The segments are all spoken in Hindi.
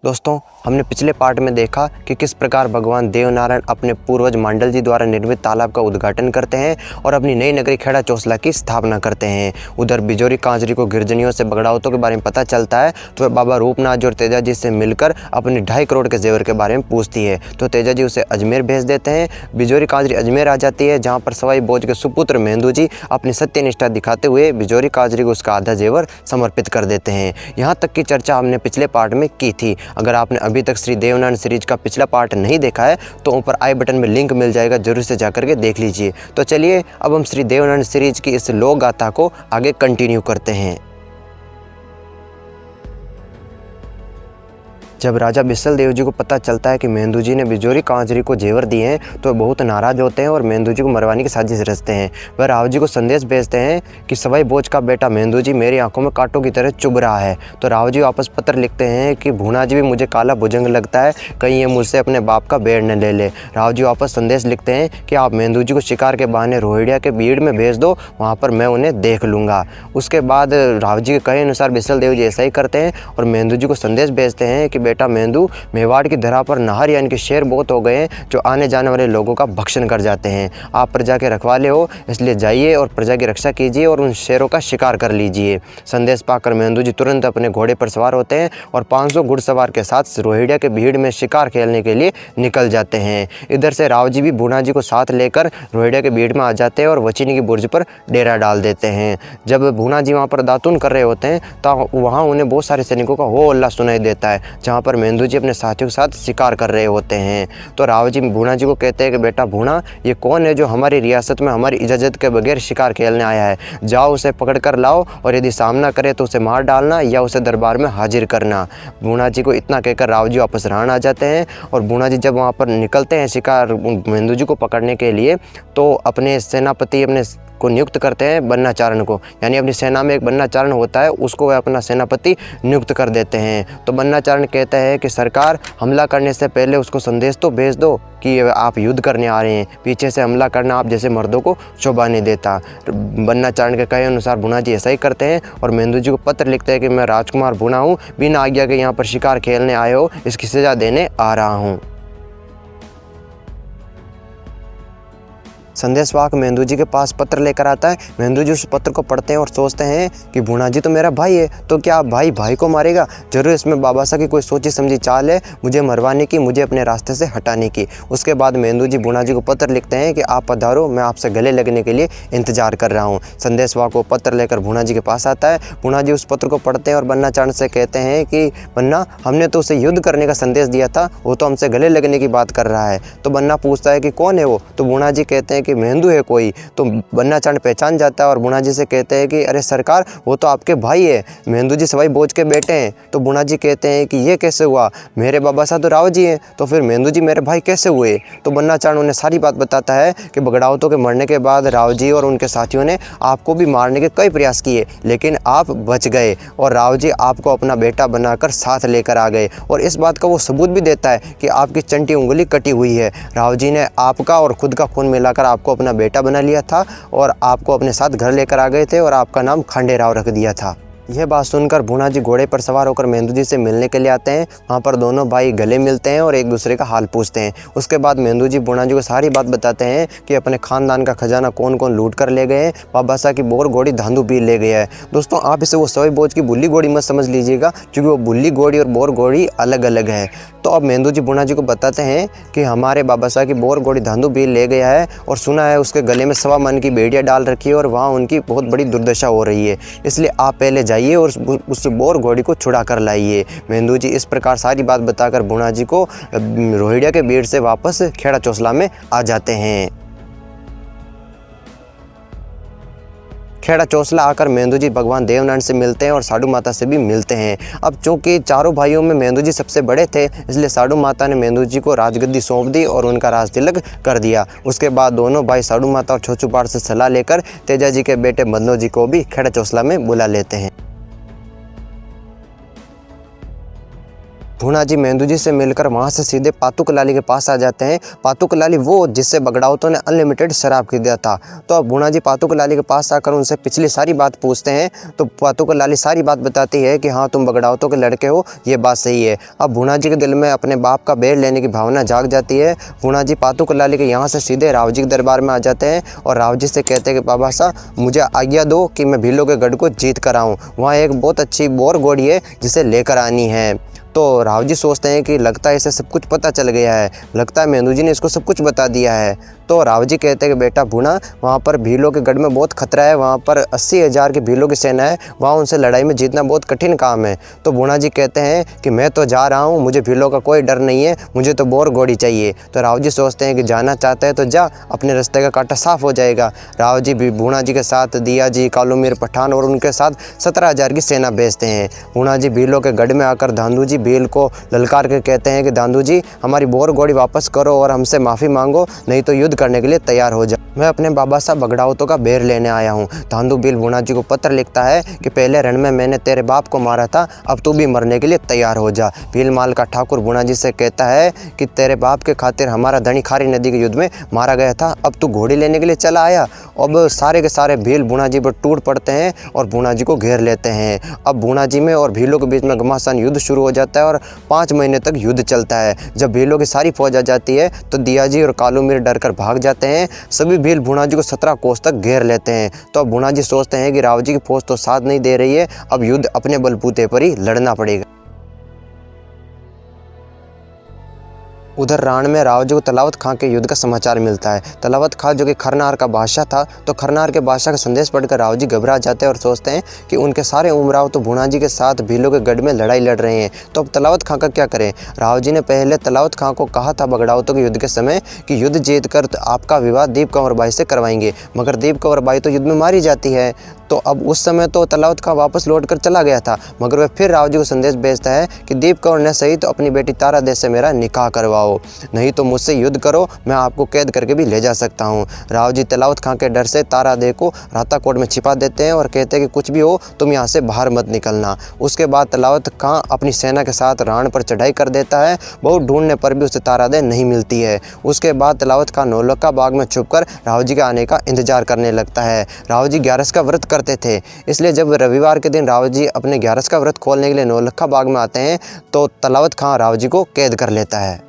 दोस्तों, हमने पिछले पार्ट में देखा कि किस प्रकार भगवान देवनारायण अपने पूर्वज मांडल जी द्वारा निर्मित तालाब का उद्घाटन करते हैं और अपनी नई नगरी खेड़ा चोसला की स्थापना करते हैं। उधर बिजोरी कांजरी को गिरजनियों से बगड़ावतों के बारे में पता चलता है तो वह बाबा रूपनाथ जी और तेजा जी से मिलकर अपनी 2.5 करोड़ के जेवर के बारे में पूछती है। तो तेजा जी उसे अजमेर भेज देते हैं। बिजोरी कांजरी अजमेर आ जाती है, जहाँ पर सवाई भोज के सुपुत्र मेंदू जी अपनी सत्यनिष्ठा दिखाते हुए बिजोरी कांजरी को उसका आधा जेवर समर्पित कर देते हैं। यहाँ तक की चर्चा हमने पिछले पार्ट में की थी। अगर आपने अभी तक श्री देवनारायण सीरीज का पिछला पार्ट नहीं देखा है तो ऊपर आई बटन में लिंक मिल जाएगा, जरूर से जाकर के देख लीजिए। तो चलिए अब हम श्री देवनारायण सीरीज की इस लोक गाथा को आगे कंटिन्यू करते हैं। जब राजा बिसल देव जी को पता चलता है कि मेंदू जी ने बिजोरी कांजरी को जेवर दिए हैं तो वह बहुत नाराज होते हैं और मेंदू जी को मरवाने की साजिश रचते हैं। वह राव जी को संदेश भेजते हैं कि सवाई भोज का बेटा मेंदू जी मेरी आंखों में कांटों की तरह चुभ रहा है। तो राव जी वापस पत्र लिखते हैं कि भूना जी भी मुझे काला भुजंग लगता है, कहीं ये मुझसे अपने बाप का बेड़ न ले ले। राव जी वापस संदेश लिखते हैं कि आप मेंदू जी को शिकार के बहाने रोहिड़िया के भीड़ में भेज दो, वहाँ पर मैं उन्हें देख लूँगा। उसके बाद राव जी के कहे अनुसार बिसल देव जी ऐसा ही करते हैं और मेंदू जी को संदेश भेजते हैं कि बेटा मेंदू, मेवाड़ की धरा पर नाहर यानी कि शेर बहुत हो गए हैं जो आने जाने वाले लोगों का भक्षण कर जाते हैं। आप प्रजा के रखवाले हो, इसलिए जाइए और प्रजा की रक्षा कीजिए और उन शेरों का शिकार कर लीजिए। संदेश पाकर मेंदू जी तुरंत अपने घोड़े पर सवार होते हैं और 500 घुड़सवार के साथ रोहिड़िया के भीड़ में शिकार खेलने के लिए निकल जाते हैं। इधर से राव जी भी भूना जी को साथ लेकर रोहिड़िया के भीड़ में आ जाते हैं और वचीनी की बुर्ज पर डेरा डाल देते हैं। जब भूना जी वहाँ पर दातून कर रहे होते हैं तो वहाँ उन्हें बहुत सारे सैनिकों का हो अल्लाह सुनाई देता है, जहाँ पर मेंदू जी अपने साथियों के साथ शिकार कर रहे होते हैं। तो राव जी भूना जी को कहते हैं कि बेटा भूना, ये कौन है जो हमारी रियासत में हमारी इजाज़त के बगैर शिकार खेलने आया है? जाओ उसे पकड़ कर लाओ और यदि सामना करे तो उसे मार डालना या उसे दरबार में हाजिर करना। भूना जी को इतना कहकर राव जी वापस राण आ जाते हैं और भूना जी जब वहाँ पर निकलते हैं शिकार मेंदू जी को पकड़ने के लिए तो अपने सेनापति अपने को नियुक्त करते हैं बन्नाचारण को, यानी अपनी सेना में एक बन्नाचारण होता है, उसको वह अपना सेनापति नियुक्त कर देते हैं। तो बन्नाचारण कहता है कि सरकार, हमला करने से पहले उसको संदेश तो भेज दो कि आप युद्ध करने आ रहे हैं, पीछे से हमला करना आप जैसे मर्दों को शोभा नहीं देता। बन्नाचारण के कहे अनुसार भूना जी ऐसा ही करते हैं और मेंदू जी को पत्र लिखते हैं कि मैं राजकुमार भूना हूँ, बिना आज्ञा के यहाँ पर शिकार खेलने आए हो, इसकी सजा देने आ रहा हूँ। संदेशवाहक मेंदू जी के पास पत्र लेकर आता है। मेंदू जी उस पत्र को पढ़ते हैं और सोचते हैं कि भूना जी तो मेरा भाई है, तो क्या भाई भाई को मारेगा? जरूर इसमें बाबा साहब की कोई सोची समझी चाल है, मुझे मरवाने की, मुझे अपने रास्ते से हटाने की। उसके बाद मेंदू जी भूना जी को पत्र लिखते हैं कि आप पधारो, मैं आपसे गले लगने के लिए इंतजार कर रहा हूँ। संदेशवाहक वो पत्र लेकर भूना जी के पास आता है। भूना जी उस पत्र को पढ़ते हैं और बन्नाचारण से कहते हैं कि बन्ना, हमने तो उसे युद्ध करने का संदेश दिया था, वो तो हमसे गले लगने की बात कर रहा है। तो बन्ना पूछता है कि कौन है वो? तो भूना जी कहते हैं कि मेंदू है कोई। तो बन्नाचारण पहचान जाता है और भूना जी से कहते हैं कि अरे सरकार, वो तो आपके भाई है, मेंदू जी सवाई भोज के बेटे हैं। तो भूना जी कहते हैं कि ये कैसे हुआ? मेरे बाबा साहब तो राव जी हैं, तो फिर मेंदू जी मेरे भाई कैसे हुए? तो बन्नाचारण उन्हें सारी बात बताता है कि बगड़ावतों के मरने के बाद राव जी और उनके साथियों ने आपको भी मारने के कई प्रयास किए, लेकिन आप बच गए और राव जी आपको अपना बेटा बनाकर साथ लेकर आ गए। और इस बात का वो सबूत भी देता है कि आपकी चंटी उंगली कटी हुई है। राव जी ने आपका और खुद का खून मिलाकर आपको अपना बेटा बना लिया था और आपको अपने साथ घर लेकर आ गए थे और आपका नाम खांडे राव रख दिया था। यह बात सुनकर भूना जी घोड़े पर सवार होकर मेंदू जी से मिलने के लिए आते हैं। वहाँ पर दोनों भाई गले मिलते हैं और एक दूसरे का हाल पूछते हैं। उसके बाद मेंदू जी भूना जी को सारी बात बताते हैं कि अपने खानदान का खजाना कौन कौन लूट कर ले गए हैं। बाबा साहब की बोर घोड़ी धांधू भी ले गया है। दोस्तों, आप इसे वो सवाई भोज की बुल्ली घोड़ी मत समझ लीजिएगा, क्योंकि वो बुल्ली घोड़ी और बोर घोड़ी अलग अलग है। तो अब मेंदू जी भूना जी को बताते हैं कि हमारे बाबा साहब की बोर घोड़ी धांधू भी ले गया है और सुना है उसके गले में 1.25 मन की बेड़ियाँ डाल रखी है और वहाँ उनकी बहुत बड़ी दुर्दशा हो रही है, इसलिए आप पहले जाइए और उस बोर घोड़ी को छुड़ा कर लाइए। मेंदू जी इस प्रकार सारी बात बताकर भूना जी को रोहिड़िया के भीड़ से वापस खेड़ा चोसला में आ जाते हैं। खेड़ा चोसला आकर मेंदू जी भगवान देवनारायण से मिलते हैं और साडू माता से भी मिलते हैं। अब चूंकि चारों भाइयों में मेंदू जी सबसे बड़े थे, इसलिए साडू माता ने मेंदू जी को राजगद्दी सौंप दी और उनका राज तिलक कर दिया। उसके बाद दोनों भाई साडू माता और छोचूपाड़ से सलाह लेकर तेजा जी के बेटे बंदो जी को भी खेड़ा चोसला में बुला लेते हैं। भूना जी मेंदू जी से मिलकर वहाँ से सीधे पातुक लाली के पास आ जाते हैं। पातुक लाली वो जिससे बगड़ाउतों ने अनलिमिटेड शराब खरीदा था। तो अब भूना जी पातुक लाली के पास आकर उनसे पिछली सारी बात पूछते हैं। तो पातुक लाली सारी बात बताती है कि हाँ तुम बगड़ाउतों के लड़के हो, ये बात सही है। अब भूना जी के दिल में अपने बाप का बेर लेने की भावना जाग जाती है। भूना जी पातुक लाली के यहाँ से सीधे राव जी के दरबार में आ जाते हैं और राव जी से कहते हैं कि बाबा साहब मुझे आज्ञा दो कि मैं भीलों के गढ़ को जीत कर आऊँ। वहाँ एक बहुत अच्छी बोर घोड़ी है जिसे लेकर आनी है। तो राव जी सोचते हैं कि लगता है इसे सब कुछ पता चल गया है, लगता है मेंदू जी ने इसको सब कुछ बता दिया है। तो राव जी कहते हैं कि बेटा भूना, वहाँ पर भीलों के गढ़ में बहुत खतरा है, वहाँ पर 80,000 की भीलों की सेना है, वहाँ उनसे लड़ाई में जीतना बहुत कठिन काम है। तो भूना जी कहते हैं कि मैं तो जा रहा हूँ, मुझे भीलों का कोई डर नहीं है, मुझे तो बोर घोड़ी चाहिए। तो राव जी सोचते हैं कि जाना चाहते हैं तो जा, अपने रास्ते का कांटा साफ हो जाएगा। राव जी भी भूना जी के साथ दिया जी, कालू मीर पठान और उनके साथ 17,000 की सेना भेजते हैं। भूना जी भीलों के गढ़ में आकर धांधू जी भील को ललकार के कहते हैं कि धांधू जी हमारी बोर घोड़ी वापस करो और हमसे माफ़ी मांगो, नहीं तो युद्ध करने के लिए तैयार हो जाओ। मैं अपने बाबा साहब बगड़ाउतों का बेर लेने आया हूँ। धांधू भील भूना जी को पत्र लिखता है कि पहले रण में मैंने तेरे बाप को मारा था, अब तू भी मरने के लिए तैयार हो जा। भील माल का ठाकुर भूना जी से कहता है कि तेरे बाप के खातिर हमारा धनी खारी नदी के युद्ध में मारा गया था, अब तू घोड़ी लेने के लिए चला आया। अब सारे के सारे भील भूना जी पर टूट पड़ते हैं और भूना जी को घेर लेते हैं। अब भूना जी में और भीलों के बीच में घमासान युद्ध शुरू हो जाता है और 5 महीने तक युद्ध चलता है। जब भीलों की सारी फौज आ जाती है तो दिया जी और कालू मीर डर कर भाग जाते हैं। सभी भील भूना जी को 17 कोस तक घेर लेते हैं। तो अब भूना जी सोचते हैं कि राव जी की फौज तो साथ नहीं दे रही है, अब युद्ध अपने बलबूते पर ही लड़ना पड़ेगा। उधर राण में राव जी को तलावत खां के युद्ध का समाचार मिलता है। तलावत खां जो कि खरनार का बादशाह था, तो खरनार के बादशाह का संदेश पढ़कर राव जी घबरा जाते हैं और सोचते हैं कि उनके सारे उमराव तो भूना जी के साथ भीलों के गढ़ में लड़ाई लड़ रहे हैं। तो अब तलावत खां का क्या करें। राव जी ने पहले तलावत खां को कहा था बगड़ाउतों के युद्ध के समय कि युद्ध जीत कर आपका विवाह दीप कंवर बाई से करवाएंगे, मगर दीप कंवर बाई तो युद्ध में मारी जाती है। तो अब उस समय तो तलावत खां वापस लौट कर चला गया था, मगर वह फिर राव जी को संदेश भेजता है कि दीप कंवर ने सही तो अपनी बेटी तारा देश से मेरा निकाह करवाओ, नहीं तो मुझसे युद्ध करो, मैं आपको कैद करके भी ले जा सकता हूँ। राव जी तलावत खां के डर से तारा दे को राताकोट में छिपा देते हैं और कहते हैं कि कुछ भी हो तुम यहाँ से बाहर मत निकलना। उसके बाद तलावत खां अपनी सेना के साथ राण पर चढ़ाई कर देता है। बहुत ढूंढने पर भी उसे तारा दे नहीं मिलती है। उसके बाद तलावत खां नौलखा बाग में छुपकर राव जी के आने का इंतजार करने लगता है। राव जी 11 का व्रत करते थे, इसलिए जब रविवार के दिन राव जी अपने 11 का व्रत खोलने के लिए नौलखा बाग में आते हैं तो तलावत खां राव जी को कैद कर लेता है।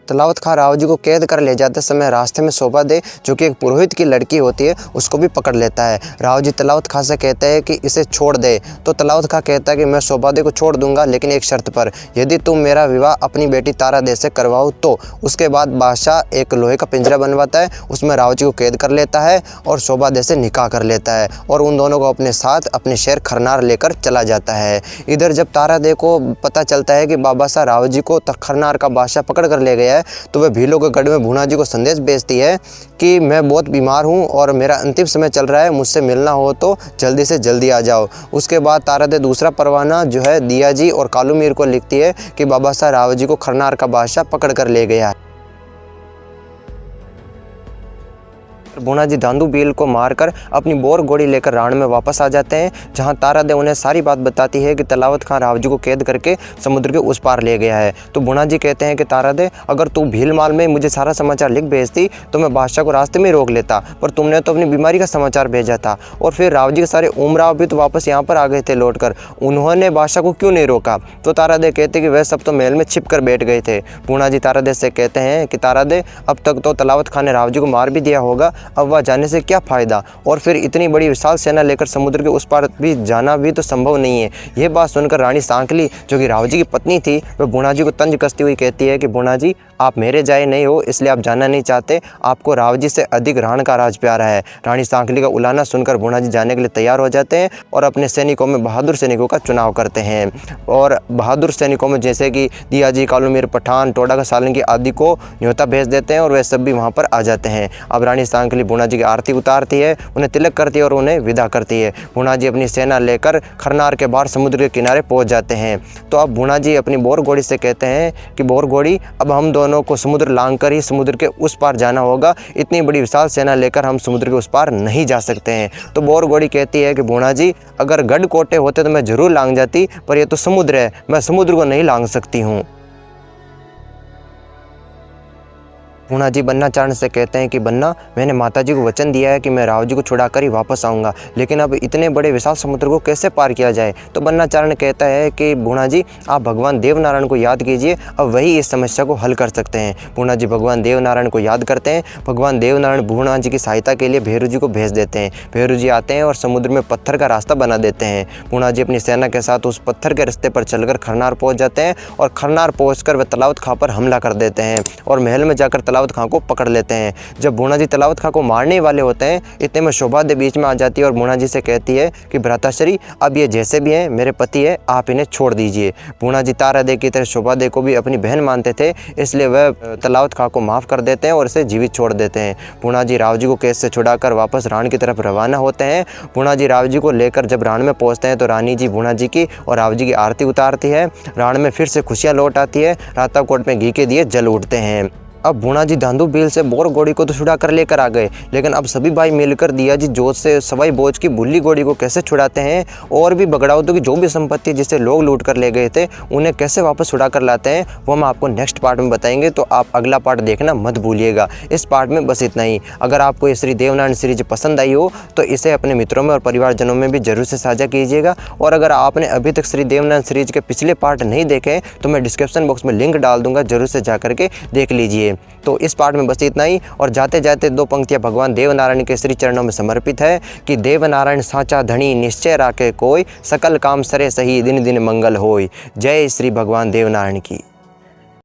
तलावत खां राव जी को कैद कर ले जाते समय रास्ते में शोभा दे जो कि एक पुरोहित की लड़की होती है उसको भी पकड़ लेता है। राव जी तलावत खां से कहते हैं कि इसे छोड़ दे। तो तलावत खां कहता है कि मैं शोभा दे को छोड़ दूंगा, लेकिन एक शर्त पर, यदि तुम मेरा विवाह अपनी बेटी तारा दे से करवाओ तो। उसके बाद बादशाह एक लोहे का पिंजरा बनवाता है, उसमें राव जी को कैद कर लेता है और शोभा दे से निकाह कर लेता है और उन दोनों को अपने साथ अपने शहर खरनार लेकर चला जाता है। इधर जब तारा दे को पता चलता है कि बाबा साहब राव जी को खरनार का बादशाह पकड़ कर ले गया है, तो वह भीलों के गढ़ में भूना जी को संदेश भेजती है कि मैं बहुत बीमार हूँ और मेरा अंतिम समय चल रहा है, मुझसे मिलना हो तो जल्दी से जल्दी आ जाओ। उसके बाद तारा दे दूसरा परवाना जो है दिया जी और कालू मीर को लिखती है कि बाबा साहब राव जी को खरनार का बादशाह पकड़ कर ले गया है। भूना जी धांधू भील को मारकर अपनी बोर घोड़ी लेकर राण में वापस आ जाते हैं, जहां तारा दे उन्हें सारी बात बताती है कि तलावत खां राव जी को कैद करके समुद्र के उस पार ले गया है। तो भूना जी कहते हैं कि तारा दे अगर तू भील माल में मुझे सारा समाचार लिख भेजती तो मैं बादशाह को रास्ते में रोक लेता, पर तुमने तो अपनी बीमारी का समाचार भेजा था। और फिर राव जी के सारे उमराव भी तो वापस यहाँ पर आ गए थे लौट कर, उन्होंने बादशाह को क्यों नहीं रोका। तो तारा दे कहते कि वह सब तो महल में छिप कर बैठ गए थे। भूना जी तारा दे से कहते हैं कि तारा दे अब तक तो तलावत खां ने राव जी को मार भी दिया होगा, अब वह जाने से क्या फ़ायदा, और फिर इतनी बड़ी विशाल सेना लेकर समुद्र के उस पार भी जाना भी तो संभव नहीं है। यह बात सुनकर रानी सांकली जो कि राव जी की पत्नी थी, वह भूना जी को तंज कसती हुई कहती है कि भूना जी आप मेरे जाए नहीं हो, इसलिए आप जाना नहीं चाहते, आपको राव जी से अधिक राण का राज प्यारा है। रानी सांकली का उलाना सुनकर भूना जी जाने के लिए तैयार हो जाते हैं और अपने सैनिकों में बहादुर सैनिकों का चुनाव करते हैं। और बहादुर सैनिकों में जैसे कि दिया जी, कालू मीर पठान, टोडा का सालंगी आदि को न्योता भेज देते हैं और वह सब भी वहाँ पर आ जाते हैं। अब रानी सांकली के लिए भूणा जी की आरती उतारती है, उन्हें तिलक करती है और उन्हें विदा करती है। भूणा जी अपनी सेना लेकर खरनार के बाहर समुद्र के किनारे पहुंच जाते हैं। तो अब भूणा जी अपनी बोर घोड़ी से कहते हैं कि बोर घोड़ी, अब हम दोनों को समुद्र लांघ कर ही समुद्र के उस पार जाना होगा, इतनी बड़ी विशाल सेना लेकर हम समुद्र के उस पार नहीं जा सकते हैं। तो बोर घोड़ी कहती है कि भूणा जी, अगर गढ़ कोटे होते तो मैं जरूर लांघ जाती, पर यह तो समुद्र है, मैं समुद्र को नहीं लांघ सकती हूँ। भूणा जी बन्ना चारण से कहते हैं कि बन्ना, मैंने माता जी को वचन दिया है कि मैं राव जी को छुड़ाकर ही वापस आऊँगा, लेकिन अब इतने बड़े विशाल समुद्र को कैसे पार किया जाए। तो बन्ना चारण कहता है कि भूणा जी, आप भगवान देवनारायण को याद कीजिए, अब वही इस समस्या को हल कर सकते हैं। भूणा जी भगवान देवनारायण को याद करते हैं। भगवान देवनारायण भूणा जी की सहायता के लिए भैरू जी को भेज देते हैं। भैरू जी आते हैं और समुद्र में पत्थर का रास्ता बना देते हैं। भूणा जी अपनी सेना के साथ उस पत्थर के रास्ते पर चलकर खरनार पहुँच जाते हैं और खरनार पहुँचकर वे तलावत खां पर हमला कर देते हैं और महल में जाकर तलावत खां को पकड़ लेते हैं। जब भूणा जी तलावत खां को मारने वाले होते हैं, इतने में शोभा दे बीच में आ जाती है और भूणा जी से कहती है कि भ्राताश्री, अब ये जैसे भी हैं मेरे पति है, आप इन्हें छोड़ दीजिए। भूणा जी तारा दे की तरह शोभा दे को भी अपनी बहन मानते थे, इसलिए वह तलावत खां को माफ़ कर देते हैं और इसे जीवित छोड़ देते हैं। भूणा जी राव जी को कैद से छुड़ाकर वापस राण की तरफ रवाना होते हैं। भूणा जी राव जी को लेकर जब राण में पहुँचते हैं तो रानी जी भूणा जी की और राव जी की आरती उतारती है। राण में फिर से खुशियाँ लौट आती है। राताकोट में घी के दिए जल उठते हैं। अब भूणा जी धांधु बिल से बोर घोड़ी को तो छुड़ा कर लेकर आ गए, लेकिन अब सभी भाई मिलकर दिया जी जोत से सवाई बोझ की बुल्ली घोड़ी को कैसे छुड़ाते हैं और भी बगड़ाउतों की जो भी संपत्ति जिसे लोग लूट कर ले गए थे उन्हें कैसे वापस छुड़ा कर लाते हैं, वो हम आपको नेक्स्ट पार्ट में बताएंगे। तो आप अगला पार्ट देखना मत भूलिएगा। इस पार्ट में बस इतना ही। अगर आपको ये श्री देवनारायण सीरीज पसंद आई हो तो इसे अपने मित्रों में और परिवारजनों में भी जरूर से साझा कीजिएगा। और अगर आपने अभी तक श्री देवनारायण सीरीज के पिछले पार्ट नहीं देखे तो मैं डिस्क्रिप्शन बॉक्स में लिंक डाल दूंगा, जरूर से जा करके देख लीजिए। तो इस पार्ट में बस इतना ही। और जाते जाते दो पंक्तियां भगवान देवनारायण के श्री चरणों में समर्पित है कि देवनारायण साचा धनी निश्चय राखे कोई, सकल काम सरे सही दिन दिन मंगल होय। जय श्री भगवान देवनारायण की।